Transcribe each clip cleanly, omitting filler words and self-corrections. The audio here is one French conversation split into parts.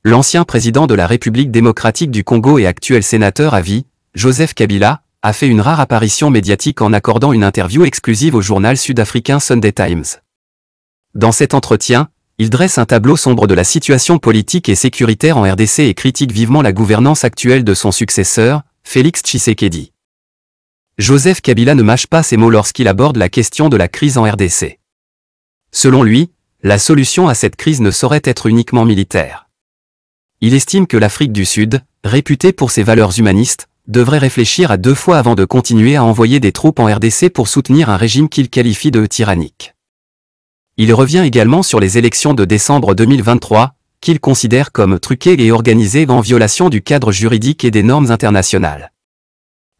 L'ancien président de la République démocratique du Congo et actuel sénateur à vie, Joseph Kabila, a fait une rare apparition médiatique en accordant une interview exclusive au journal sud-africain Sunday Times. Dans cet entretien, il dresse un tableau sombre de la situation politique et sécuritaire en RDC et critique vivement la gouvernance actuelle de son successeur, Félix Tshisekedi. Joseph Kabila ne mâche pas ses mots lorsqu'il aborde la question de la crise en RDC. Selon lui, la solution à cette crise ne saurait être uniquement militaire. Il estime que l'Afrique du Sud, réputée pour ses valeurs humanistes, devrait réfléchir à 2 fois avant de continuer à envoyer des troupes en RDC pour soutenir un régime qu'il qualifie de tyrannique. Il revient également sur les élections de décembre 2023, qu'il considère comme truquées et organisées en violation du cadre juridique et des normes internationales.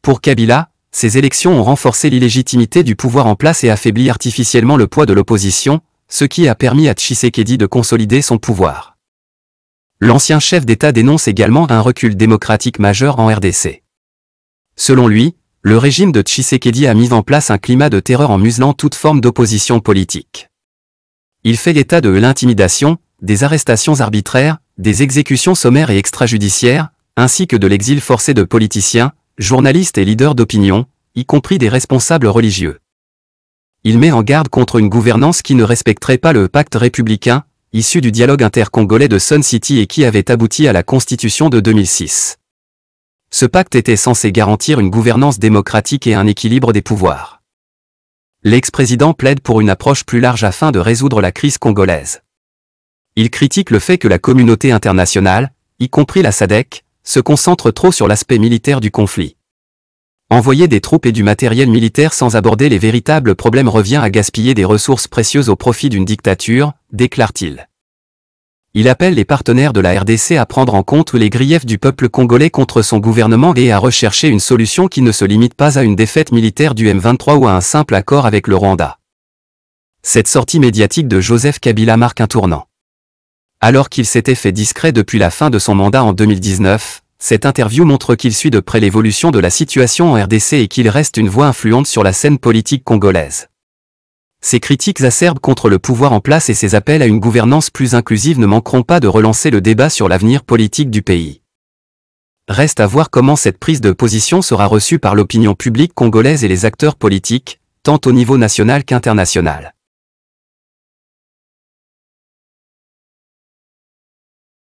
Pour Kabila, ces élections ont renforcé l'illégitimité du pouvoir en place et affaibli artificiellement le poids de l'opposition, ce qui a permis à Tshisekedi de consolider son pouvoir. L'ancien chef d'État dénonce également un recul démocratique majeur en RDC. Selon lui, le régime de Tshisekedi a mis en place un climat de terreur en muselant toute forme d'opposition politique. Il fait état de l'intimidation, des arrestations arbitraires, des exécutions sommaires et extrajudiciaires, ainsi que de l'exil forcé de politiciens, journalistes et leaders d'opinion, y compris des responsables religieux. Il met en garde contre une gouvernance qui ne respecterait pas le pacte républicain, issu du dialogue intercongolais de Sun City et qui avait abouti à la Constitution de 2006. Ce pacte était censé garantir une gouvernance démocratique et un équilibre des pouvoirs. L'ex-président plaide pour une approche plus large afin de résoudre la crise congolaise. Il critique le fait que la communauté internationale, y compris la SADC, se concentre trop sur l'aspect militaire du conflit. Envoyer des troupes et du matériel militaire sans aborder les véritables problèmes revient à gaspiller des ressources précieuses au profit d'une dictature, déclare-t-il. Il appelle les partenaires de la RDC à prendre en compte les griefs du peuple congolais contre son gouvernement et à rechercher une solution qui ne se limite pas à une défaite militaire du M23 ou à un simple accord avec le Rwanda. Cette sortie médiatique de Joseph Kabila marque un tournant. Alors qu'il s'était fait discret depuis la fin de son mandat en 2019, cette interview montre qu'il suit de près l'évolution de la situation en RDC et qu'il reste une voix influente sur la scène politique congolaise. Ses critiques acerbes contre le pouvoir en place et ses appels à une gouvernance plus inclusive ne manqueront pas de relancer le débat sur l'avenir politique du pays. Reste à voir comment cette prise de position sera reçue par l'opinion publique congolaise et les acteurs politiques, tant au niveau national qu'international.